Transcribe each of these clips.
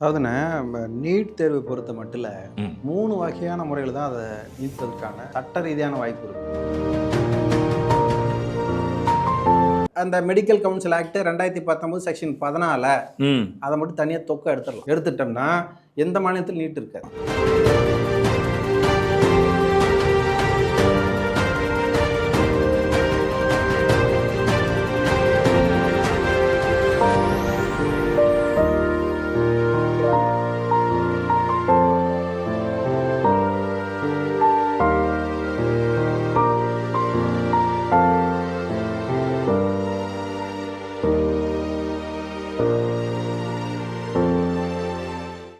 அதாவதுண்ணே, NEET தேர்வை பொறுத்த மட்டும் ம். 3 வகையான முறையில் தான் அதை நீட்பதற்கான சட்ட ரீதியான வாய்ப்பு இருக்கு. அந்த மெடிக்கல் கவுன்சில் ஆக்ட் 2019 செக்ஷன் 14 அதை மட்டும் தனியாக தொக்க எடுத்துடலாம். எடுத்துட்டோம்னா எந்த மாநிலத்தில் நீட் இருக்காது.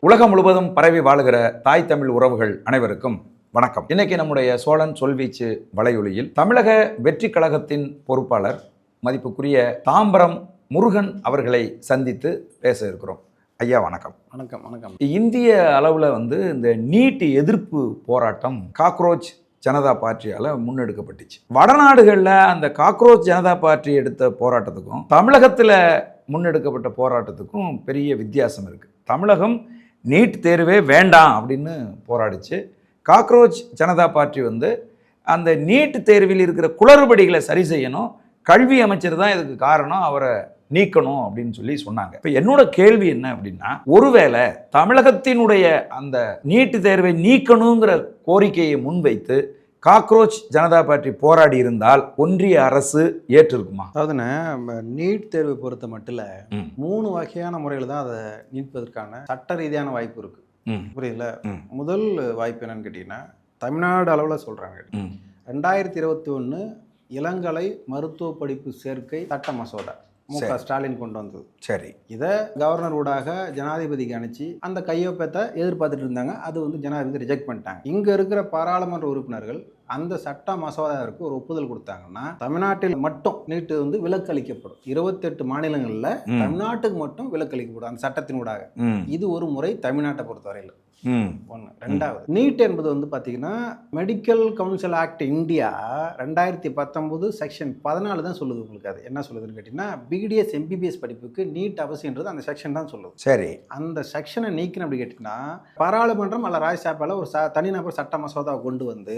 உலகம் முழுவதும் பரவி வாழுகிற தாய் தமிழ் உறவுகள் அனைவருக்கும் வணக்கம். இன்னைக்கு நம்முடைய சோழன் சொல்வீச்சு வலையொலியில் தமிழக வெற்றி கழகத்தின் பொறுப்பாளர் மதிப்புக்குரிய தாம்பரம் முருகன் அவர்களை சந்தித்து பேச இருக்கிறோம். ஐயா வணக்கம். வணக்கம். வணக்கம். இந்திய அளவில் இந்த நீட் எதிர்ப்பு போராட்டம் காக்ரோச் ஜனதா பார்ட்டியால் முன்னெடுக்கப்பட்டுச்சு. வடநாடுகளில் அந்த காக்ரோச் ஜனதா பார்ட்டி எடுத்த போராட்டத்துக்கும் தமிழகத்தில் முன்னெடுக்கப்பட்ட போராட்டத்துக்கும் பெரிய வித்தியாசம் இருக்குது. தமிழகம் நீட் தேர்வே வேண்டாம் அப்படின்னு போராடிச்சு. காக்ரோச் ஜனதா பார்ட்டி அந்த நீட் தேர்வில் இருக்கிற குளறுபடிகளை சரி செய்யணும், கல்வி அமைச்சர் தான் இதுக்கு காரணம், அவரை நீக்கணும் அப்படின்னு சொல்லி சொன்னாங்க. இப்போ என்னோட கேள்வி என்ன அப்படின்னா, ஒருவேளை தமிழகத்தினுடைய அந்த நீட் தேர்வை நீக்கணுங்கிற கோரிக்கையை முன்வைத்து காக்ரோச் ஜனதா பார்ட்டி போராடி இருந்தால் ஒன்றிய அரசு ஏற்றிருக்குமா? அதாவதுண்ணே, நீட் தேர்வை பொறுத்த மட்டும் 3 வகையான முறையில் தான் அதை நீட்பதற்கான சட்ட ரீதியான வாய்ப்பு இருக்கு. புரியுதுல? முதல் வாய்ப்பு என்னன்னு கேட்டீங்கன்னா, தமிழ்நாடு அளவில் சொல்றாங்க. 2021 இளங்கலை மருத்துவ படிப்பு சேர்க்கை சட்ட மசோதா மு.க. ஸ்டாலின் கொண்டு வந்தது. சரி. இதை கவர்னர் ஊடாக ஜனாதிபதிக்கு அனுப்பிச்சு அந்த கையொப்பத்தை எதிர்பார்த்துட்டு இருந்தாங்க. அது ஜனாதிபதி ரிஜெக்ட் பண்ணிட்டாங்க. இங்க இருக்கிற பாராளுமன்ற உறுப்பினர்கள் அந்த சட்ட மசோதாவிற்கு ஒரு ஒப்புதல் கொடுத்தாங்கன்னா தமிழ்நாட்டில் மட்டும் நீட்டு விலக்கு அளிக்கப்படும். 28 மாநிலங்கள்ல தமிழ்நாட்டுக்கு மட்டும் விலக்கு அளிக்கப்படும் அந்த சட்டத்தினூடாக. இது ஒரு முறை தமிழ்நாட்டை பொறுத்தவரையில். ஒன்று. ரெண்டாவது, நீட் என்பது பார்த்தீங்கன்னா medical council act India 2019 section 14 தான் சொல்லுது. உங்களுக்கு அது என்ன சொல்லுதுன்னு கேட்டீங்கன்னா, பிடிஎஸ் எம்பிபிஎஸ் படிப்புக்கு நீட் அவசியன்றது அந்த செக்ஷன் தான் சொல்லுது. சரி. அந்த செக்ஷனை நீக்கணும் அப்படி கேட்டிங்கன்னா, பாராளுமன்றம் அல்ல ராஜ்யசபால ஒரு தனிநபர் சட்ட மசோதாவை கொண்டு வந்து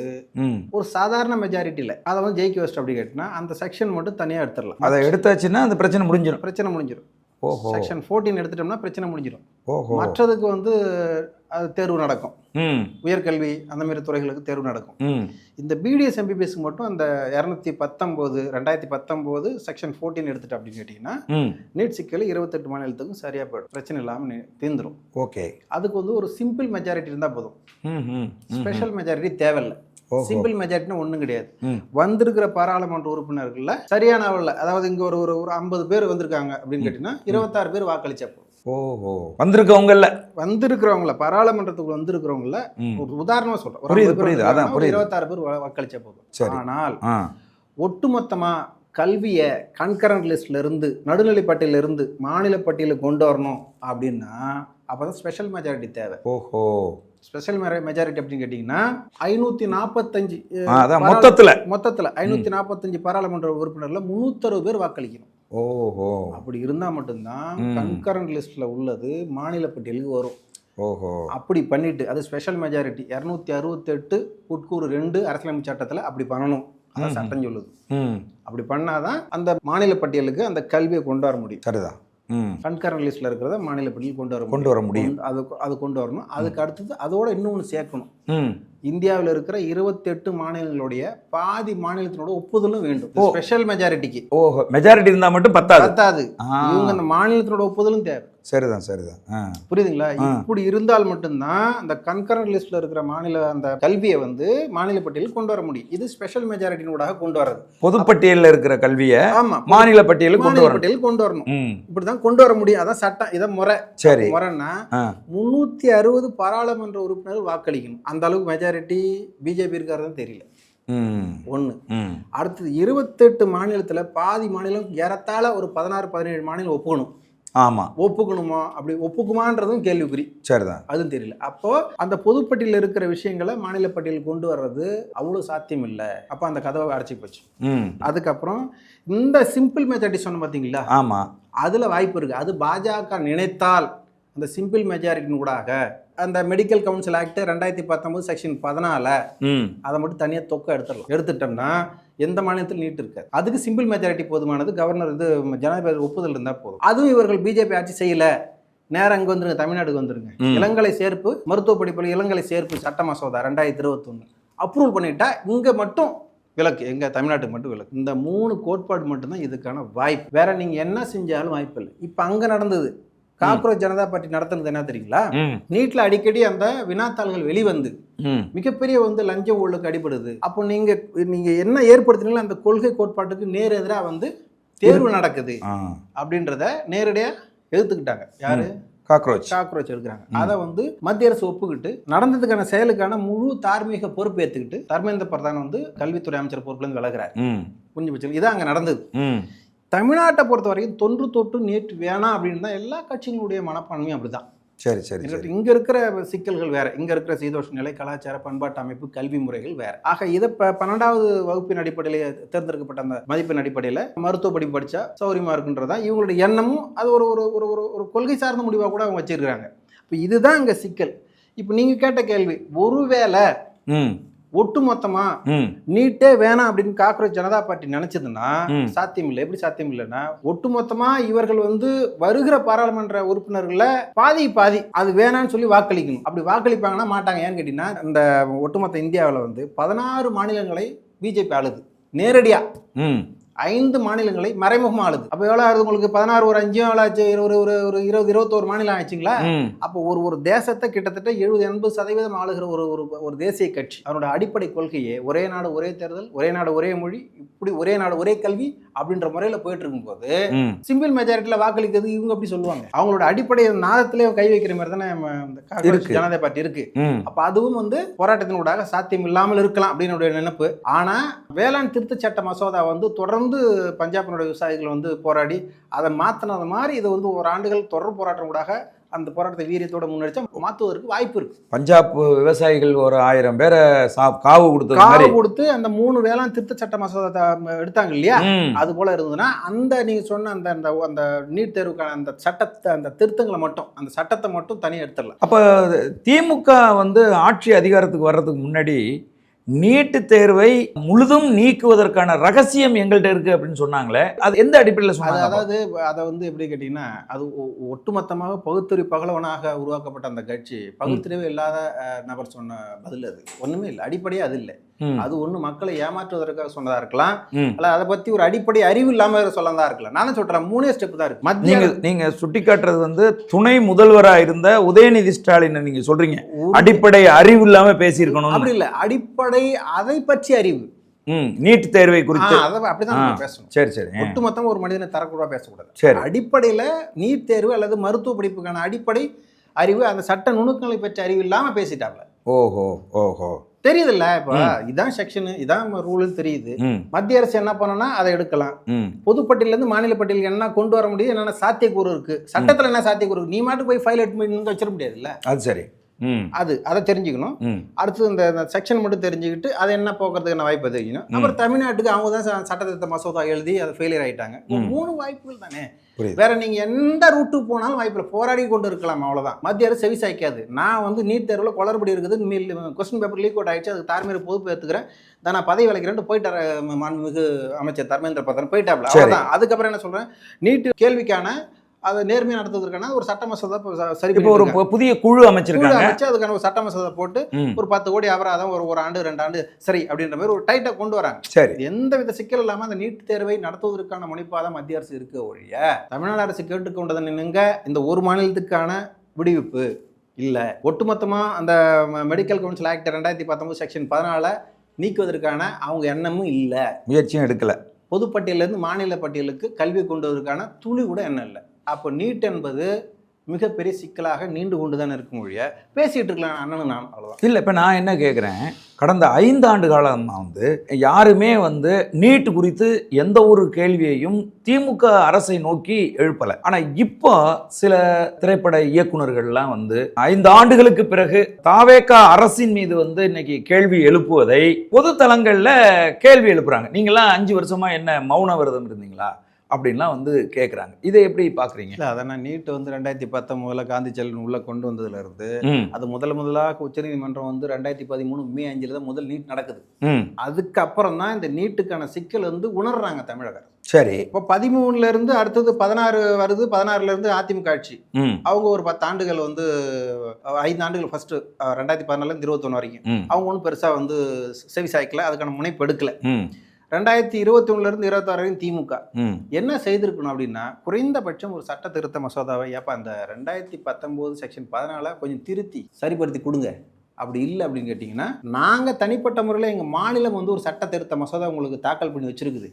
ஒரு சாதாரண மெஜாரிட்டியில் அதை ஜெயிக்க வச்சுட்டு அப்படி கேட்டினா அந்த செக்ஷன் மட்டும் தனியாக எடுத்துடலாம். அதை எடுத்தாச்சுன்னா அந்த பிரச்சனை முடிஞ்சிடும். செக்ஷன் 14 எடுத்துட்டோம்னா பிரச்சனை முடிஞ்சிடும். மற்றதுக்கு அது தேர்வு நடக்கும். உயர்கல்வி அந்த மாதிரி துறைகளுக்கு தேர்வு நடக்கும். இந்த பிடிஎஸ் எம்பிபிஎஸ் மட்டும் அந்த 2019 செக்ஷன் 14 எடுத்துட்டு அப்படின்னு கேட்டீங்கன்னா நீட் சிக்கல் 28 மாநிலத்துக்கும் சரியா போயிடும். பிரச்சனை இல்லாம தீர்ந்துடும். ஓகே. அதுக்கு ஒரு சிம்பிள் மெஜாரிட்டி இருந்தா போதும். ஸ்பெஷல் மெஜாரிட்டி தேவையில்லை. சிம்பிள் மெஜாரிட்டினா ஒன்றும் கிடையாது. வந்திருக்கிற பாராளுமன்ற உறுப்பினர்கள்ல சரியான அளவில், அதாவது இங்க ஒரு 50 பேர் வந்திருக்காங்க அப்படின்னு கேட்டீங்கன்னா 26 பேர் வாக்களிச்சப்போ வந்திருக்கிறவங்கள பாராளுமன்றத்துக்குள்ள வந்திருக்கிறவங்கள ஒரு உதாரணமா சொல்றேன். 26 பேர் வாக்களிச்ச போதும். ஆனால் ஒட்டுமொத்தமா கல்வியை கன்கரண்ட் லிஸ்ட்ல இருந்து நடுநிலை பட்டியல இருந்து மாநில பட்டியலுக்கு கொண்டு வரணும் அப்படின்னா அப்பதான் ஸ்பெஷல் மெஜாரிட்டி தேவை. ஸ்பெஷல் மெஜாரிட்டி அப்படின்னு கேட்டீங்கன்னா 545 மொத்தத்துல 545 பாராளுமன்ற உறுப்பினர்ல 360 பேர் வாக்களிக்கணும். அப்படி இருந்தா மட்டும்தான் கன்கரண்ட் லிஸ்ட்ல உள்ளது மாநில பட்டியலுக்கு வரும். அப்படி பண்ணிட்டு அது ஸ்பெஷல் மெஜாரிட்டி 268 உட்கூறு 2 அரசியலமைப்பு சட்டத்துல அப்படி பண்ணணும். அதான் சட்டம் சொல்லுது. அப்படி பண்ணாதான் அந்த மாநில பட்டியலுக்கு அந்த கல்வியை கொண்டு வர முடியும். சரிதான். கன்கரண்ட் லிஸ்ட்ல இருக்கிறத மாநில பட்டியல் கொண்டு வர முடியும். அது கொண்டு வரணும். அதுக்கு அடுத்தது அதோட இன்னொன்று சேர்க்கணும். இந்தியாவில் இருக்கிற 28 மாநிலங்களுடைய பாதி மாநிலத்தினோட ஒப்புதலும் வேண்டும். ஸ்பெஷல் மெஜாரிட்டிக்கு மெஜாரிட்டி இருந்தா மட்டும் பத்தாது. இவங்க அந்த மாநிலத்தினோட ஒப்புதலும் தேவை. சரிதான். புரியுதுங்களா? இப்படி இருந்தால் மட்டும்தான் அந்த கன்கரண்ட் லிஸ்ட்ல இருக்கிற மாநில அந்த கல்வியை மாநில பட்டியலுக்கு கொண்டு வர முடியும். இது ஸ்பெஷல் மெஜாரிட்டினூடாக கொண்டு வரது. பொதுப்பட்டியலில் இருக்கிற கல்வியை மாநில பட்டியலுக்கு கொண்டு வரணும். இப்படிதான் கொண்டு வர முடியும். அதான் சட்டம். இதான் முறை. சரி. முறைன்னா 360 பாராளுமன்ற உறுப்பினர் வாக்களிக்கணும். அந்த அளவுக்கு மெஜாரிட்டி பிஜேபி இருக்காருன்னு தெரியல. ஒண்ணு. அடுத்தது 28 மாநிலத்துல பாதி மாநிலம் ஏறத்தாழ ஒரு 16-17 மாநிலம் ஒப்புக்கணும். ஆமா, ஒப்புக்கணுமா? அப்படி ஒப்புக்குமான்றதும் கேள்விக்குறி. சரிதான். அதுவும் தெரியல. அப்போ அந்த பொதுப்பட்டியலில் இருக்கிற விஷயங்களை மாநில பட்டியல் கொண்டு வர்றது அவ்வளவு சாத்தியம் இல்லை. அப்போ அந்த கதவை அடைச்சி போச்சு. அதுக்கப்புறம் இந்த சிம்பிள் மெஜாரிட்டி சொன்ன பார்த்தீங்களா? ஆமா, அதுல வாய்ப்பு இருக்கு. அது பாஜக நினைத்தால் அந்த சிம்பிள் மெஜாரிட்டின் கூடாக அந்த மெடிக்கல் கவுன்சில் ஆக்ட் 2019 செக்ஷன் 14 அதை மட்டும் தனியாக தொக்க எடுத்துட்டோம்னா எந்த மாநிலத்தில் நீட் இருக்காது. அதுக்கு சிம்பிள் மெஜாரிட்டி போதுமானது. கவர்னர் இது ஜனாதிபதி ஒப்புதல் இருந்தால் போதும். அதுவும் இவர்கள் பிஜேபி ஆட்சி செய்யல. நேரம் அங்கே வந்துருங்க, தமிழ்நாடுக்கு வந்துருங்க. இளங்கலை சேர்ப்பு மருத்துவ படிப்பில் இளங்கலை சேர்ப்பு சட்ட மசோதா 2021 அப்ரூவல் பண்ணிட்டா இங்கே மட்டும் விலக்கு, எங்க தமிழ்நாட்டுக்கு மட்டும் விலக்கு. இந்த 3 கோட்பாடு மட்டும்தான் இதுக்கான வாய்ப்பு. வேற நீங்க என்ன செஞ்சாலும் வாய்ப்பு இல்லை. இப்ப அங்க நடந்தது காக்ரோச் ஜனதா பார்ட்டி நடத்துனது என்ன தெரியுங்களா? நீட்ல அடிக்கடி அந்த வினாத்தாள்கள் வெளிவந்து மிகப்பெரிய லஞ்ச ஊழலுக்கு அடிபடுது. அப்போ நீங்க என்ன ஏற்படுத்தினீங்களோ அந்த கொள்கை கோட்பாட்டுக்கு நேர் எதிராக தேர்வு நடக்குது அப்படின்றத நேரடியா எதிர்த்துக்கிட்டாங்க. யாரு? காக்ரோச் எடுக்கிறாங்க. அதை மத்திய அரசு ஒப்புக்கிட்டு நடந்ததுக்கான செயலுக்கான முழு தார்மீக பொறுப்பு ஏற்றுக்கிட்டு தர்மேந்திர பிரதான் கல்வித்துறை அமைச்சர் பொறுப்புலேருந்து விலகிறார். புரிஞ்சு போச்சு. இதான் அங்கே நடந்தது. தமிழ்நாட்டை பொறுத்த வரைக்கும் தொன்று தொட்டு நேற்று வேணாம் அப்படின்னு தான் எல்லா கட்சிகளுடைய மனப்பான்மையும் அப்படிதான். சரி சரி. இங்க இருக்கிற சிக்கல்கள் வேற, இங்க இருக்கிற சீதோஷ நிலை, கலாச்சார பண்பாட்டு அமைப்பு, கல்வி முறைகள் வேற. ஆக இதை 12வது வகுப்பின் அடிப்படையில் தேர்ந்தெடுக்கப்பட்ட அந்த மதிப்பின் அடிப்படையில் மருத்துவ படிப்பு படிச்சா சௌரியமா இருக்குன்றதா இவங்களுடைய எண்ணமும். அது ஒரு ஒரு ஒரு கொள்கை சார்ந்த முடிவாக கூட அவங்க வச்சிருக்காங்க. இப்போ இதுதான் இங்க சிக்கல். இப்போ நீங்க கேட்ட கேள்வி, ஒருவேளை ஒட்டுமொத்தமா நீட்டே வேணாம் அப்படின்னு காக்ரோச் ஜனதா பார்ட்டி நினைச்சதுன்னா சாத்தியம் இல்லை. எப்படி சாத்தியம் இல்லைன்னா, ஒட்டுமொத்தமா இவர்கள் வருகிற பாராளுமன்ற உறுப்பினர்கள பாதி அது வேணான்னு சொல்லி வாக்களிக்கணும். அப்படி வாக்களிப்பாங்கன்னா மாட்டாங்க. ஏன்னு கேட்டீங்கன்னா, இந்த ஒட்டுமொத்த இந்தியாவில் 16 மாநிலங்களை பிஜேபி ஆளுது நேரடியா, 5 மாநிலங்களை மறைமுகமா ஆளுது. அப்ப எவ்வளவு ஆகுது உங்களுக்கு? 16 ஒரு 5 எவ்வளவு ஆச்சு? ஒரு 20-21 மாநிலம் ஆச்சுங்களா? அப்போ ஒரு தேசத்தை கிட்டத்தட்ட 70-80% ஆளுகிற ஒரு தேசிய கட்சி. அதனோட அடிப்படை கொள்கையே ஒரே நாடு ஒரே தேர்தல், ஒரே நாடு ஒரே மொழி, இப்படி ஒரே நாடு ஒரே கல்வி அப்படின்ற முறையில போயிட்டு இருக்கும் போது சிம்பிள் மெஜாரிட்டியில வாக்களிக்கிறது இவங்க அப்படி சொல்லுவாங்க. அவங்களோட அடிப்படை நாதத்திலே கை வைக்கிற மாதிரி தானே ஜனதா பார்ட்டி இருக்கு. அப்ப அதுவும் போராட்டத்தினூடாக சாத்தியம் இல்லாமல் இருக்கலாம் அப்படின்னு நினைப்பு. ஆனா வேளாண் திருத்த சட்ட மசோதா தொடர்ந்து பஞ்சாபினுடைய விவசாயிகள் போராடி அதை மாத்தினது மாதிரி இது ஒரு ஆண்டுகள் தொடர் போராட்டம் கூடாக அந்த போராட்டத்தை வீரியத்தோட முன்னெடுத்தா மாற்றுவதற்கு வாய்ப்பு இருக்கு. பஞ்சாப் விவசாயிகள் ஒரு 1000 பேரை காவு கொடுத்து அந்த 3 வேளாண் திருத்த சட்ட மசோதா எடுத்தாங்க இல்லையா? அது போல இருந்ததுன்னா அந்த நீங்க சொன்ன அந்த நீட் தேர்வுக்கான அந்த சட்டத்தை, அந்த திருத்தங்களை மட்டும், அந்த சட்டத்தை மட்டும் தனியாக எடுத்துடலாம். அப்ப திமுக ஆட்சி அதிகாரத்துக்கு வர்றதுக்கு முன்னாடி நீட்டு தேர்வை முழுதும் நீக்குவதற்கான ரகசியம் எங்கள்கிட்ட இருக்கு அப்படின்னு சொன்னாங்களே, அது எந்த அடிப்படையில் சொன்னாங்க? அதாவது அதை எப்படி கேட்டீங்கன்னா, அது ஒட்டுமொத்தமாக பகுத்தறிவு பகலவனாக உருவாக்கப்பட்ட அந்த கட்சி பகுத்தறிவு இல்லாத நபர் சொன்ன பதில் அது ஒண்ணுமே இல்லை. அடிப்படையே அது இல்லை. அது ஒண்ணு மக்களை ஏமாற்றுவதற்காக சொன்னதா இருக்கலாம், அல்ல அதை பத்தி ஒரு அடிப்படை அறிவு இல்லாம சொல்லதா இருக்கலாம். நானும் சொல்றேன் 3 ஸ்டெப் தான் இருக்கு. நீங்க சுட்டி காட்டுறது துணை முதல்வரா இருந்த உதயநிதி ஸ்டாலின் நீங்க சொல்றீங்க அடிப்படை அறிவு இல்லாம பேசியிருக்கணும். அப்படி இல்ல, அடிப்படை அதை பற்றி அறிவு. நீட் தேர்வை குறித்து அப்படிதான் பேசணும். சரி சரி. ஒட்டுமொத்தம் ஒரு மனிதனை தரக்கூட பேசக்கூடாது. அடிப்படையில நீட் தேர்வு அல்லது மருத்துவ படிப்புக்கான அடிப்படை அறிவு, அந்த சட்ட நுணுக்கங்களை பற்றி அறிவு இல்லாம பேசிட்டாப்ல. ஓஹோ ஓஹோ, தெரியுதுல்ல? இப்ப இதான் செக்ஷன், இதான் ரூல் தெரியுது. மத்திய அரசு என்ன பண்ணனா அதை எடுக்கலாம். பொதுப்பட்டியல இருந்து மாநில பட்டியலுக்கு என்ன கொண்டு வர முடியும், என்னென்ன சாத்தியக்கூறு இருக்கு, சட்டத்துல என்ன சாத்தியக்கூறு இருக்கு. நீ மாட்டு போய் ஃபைல் எடுத்து வச்சிட முடியாது இல்ல? அது சரி. அதை தெரிஞ்சுக்கணும். அடுத்து இந்த செக்ஷன் மட்டும் தெரிஞ்சுக்கிட்டு அதை என்ன போக்குறதுக்கான வாய்ப்பு தெரியும். அப்புறம் தமிழ்நாட்டுக்கு அவங்க தான் சட்டத்திருத்த மசோதா எழுதி அதை ஃபெயிலியர் ஆயிட்டாங்க. 3 வாய்ப்புகள் தானே. வேற நீங்க எந்த ரூட்டு போனாலும் வாய்ப்புல போராடி கொண்டு இருக்கலாம், அவ்வளவுதான். மத்திய அரசு செவி சாய்க்காது. நான் நீட் தேர்வுல குளறுபடி இருக்குது, கொஸ்டின் பேப்பர் லீக் அவுட் ஆயிடுச்சு, அதுக்கு தார்மீக பொறுப்பு ஏத்துக்கிறேன், நான் பதவி விலகிறேன் போயிட்டாரு மாண்புமிகு அமைச்சர் தர்மேந்திர பிரதான் போயிட்டாப்ல, அவ்வளவுதான். அதுக்கப்புறம் என்ன சொல்றேன், நீட் கேள்விக்கான அதை நேர்மையாக நடத்துவதற்கான ஒரு சட்ட மசோதா சரி, இப்போ ஒரு புதிய குழு அமைச்சிருக்காங்க. அதுக்கான ஒரு சட்ட மசோதா போட்டு ஒரு 10 கோடி அபராதம், ஒரு ஆண்டு 2 ஆண்டு சரி அப்படின்ற மாதிரி ஒரு டைட்டா கொண்டு வராங்க. சரி, எந்த வித சிக்கல் இல்லாம அந்த நீட் தேர்வை நடத்துவதற்கான முனைப்பாதான் மத்திய அரசு இருக்க ஒழிய தமிழ்நாடு அரசு கேட்டுக்கொண்டதை நின்னுங்க இந்த ஒரு மாநிலத்துக்கான விடுவிப்பு இல்ல. ஒட்டுமொத்தமா அந்த மெடிக்கல் கவுன்சில் ஆக்ட் 2019 செக்ஷன் 14 நீக்குவதற்கான அவங்க எண்ணமும் இல்ல, முயற்சியும் எடுக்கல. பொதுப்பட்டியலிருந்து மாநில பட்டியலுக்கு கல்வி கொண்டு வருவதற்கான துளி கூட எண்ணம் இல்லை. அப்போ நீட் என்பது மிகப்பெரிய சிக்கலாக நீண்டு கொண்டு தானே இருக்கும் மொழிய பேசிட்டு இருக்கலாம் அண்ணனு நான், அவ்வளோதான். இல்லை, இப்போ நான் என்ன கேட்குறேன், கடந்த 5 ஆண்டு காலமாக யாருமே நீட் குறித்து எந்த ஒரு கேள்வியையும் திமுக அரசை நோக்கி எழுப்பலை. ஆனால் இப்போ சில திரைப்பட இயக்குநர்கள்லாம் 5 ஆண்டுகளுக்கு பிறகு தாவேகா அரசின் மீது இன்னைக்கு கேள்வி எழுப்புவதை பொது தளங்களில் கேள்வி எழுப்புறாங்க. நீங்களாம் 5 வருஷமா என்ன மௌன விரதம் இருந்தீங்களா அப்படின்லாம் வந்து கேட்குறாங்க. இதை எப்படி பார்க்குறீங்க? இல்லை, அதை நான் நீட் வந்து 2019 காந்தி செல்வன் உள்ளே கொண்டு வந்ததுலேருந்து அது முதலாக உச்சநீதிமன்றம் வந்து 2013 மே 5 தான் முதல் நீட் நடக்குது. அதுக்கப்புறம் தான் இந்த நீட்டுக்கான சிக்கல் வந்து உணர்றாங்க தமிழகர். சரி, இப்போ 13ல இருந்து அடுத்தது 16 வருது. 16ல இருந்து அதிமுக ஆட்சி. அவங்க ஒரு 10 ஆண்டுகள் வந்து 5 ஆண்டுகள் ஃபர்ஸ்ட் 2014ல இருந்து 21 வரைக்கும் அவங்க ஒன்றும் பெருசா வந்து செவி சாய்க்கல, அதுக்கான முனைப்பு எடுக்கல. 2021ல இருந்து 26 வரைக்கும் திமுக என்ன செய்திருக்கணும் அப்படின்னா, குறைந்தபட்சம் ஒரு சட்ட திருத்த மசோதாவை ஏப்பா அந்த 2019 செக்ஷன் 14 கொஞ்சம் திருத்தி சரிப்படுத்தி கொடுங்க. அப்படி இல்லை அப்படின்னு கேட்டிங்கன்னா, நாங்கள் தனிப்பட்ட முறையில் எங்கள் மாநிலம் வந்து ஒரு சட்ட திருத்த மசோதா உங்களுக்கு தாக்கல் பண்ணி வச்சிருக்குது,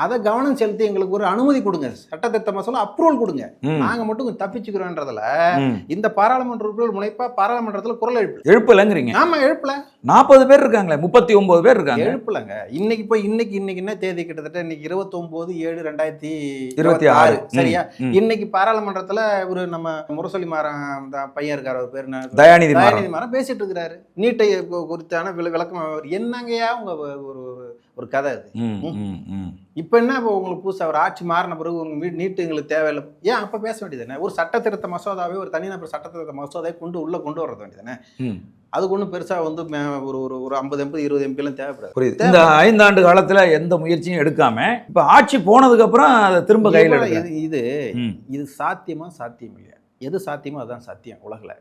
அதை கவனம் செலுத்தி எங்களுக்கு ஒரு அனுமதி கொடுங்க, சட்ட திருத்த மசோதா அப்ரூவல் கொடுங்க, நாங்கள் மட்டும் கொஞ்சம் தப்பிச்சுக்கிறோன்றதுல இந்த பாராளுமன்ற உறுப்பினர் முனைப்பா பாராளுமன்றத்தில் குரல் எழுப்பலங்கிறீங்க. ஆமா, எழுப்பல. 40 பேர் இருக்காங்களே, 39 பேர் இருக்காங்க. எழுப்பலங்க. இன்னைக்கு போய் இன்னைக்கு என்ன தேதி, கிட்டத்தட்ட இன்னைக்கு 29/7/2026 சரியா? இன்னைக்கு பாராளுமன்றத்தில் ஒரு நம்ம முரசொலி மாறன் பையன் இருக்காரு, அவர் பேர் தயாநிதி மாறன் பேசிட்டு இருக்கிறாரு நீட்டை குறித்தான விளக்கம். என்னங்கய்யா உங்க ஒரு கதை அது. இப்ப என்ன, இப்போ உங்களுக்கு புதுசா ஒரு ஆட்சி மாறின பிறகு உங்க நீட்டு எங்களுக்கு தேவையில்லை, ஏன் அப்ப பேச வேண்டியது என்ன? ஒரு சட்ட திருத்த மசோதாவே, ஒரு தனிநபர் சட்ட திருத்த மசோதாவை கொண்டு வர வேண்டியதுதானே. அதுக்கு ஒன்றும் பெருசா வந்து ஒரு 50 MP 20 MP எல்லாம் தேவைப்படாது. புரியுது. இந்த 5 ஆண்டு காலத்துல எந்த முயற்சியும் எடுக்காம இப்ப ஆட்சி போனதுக்கு அப்புறம் அதை திரும்ப கையில் இது சாத்தியமா? சாத்தியம் இல்லையா? எது சாத்தியமோ அதுதான் சத்தியம் உலகில்.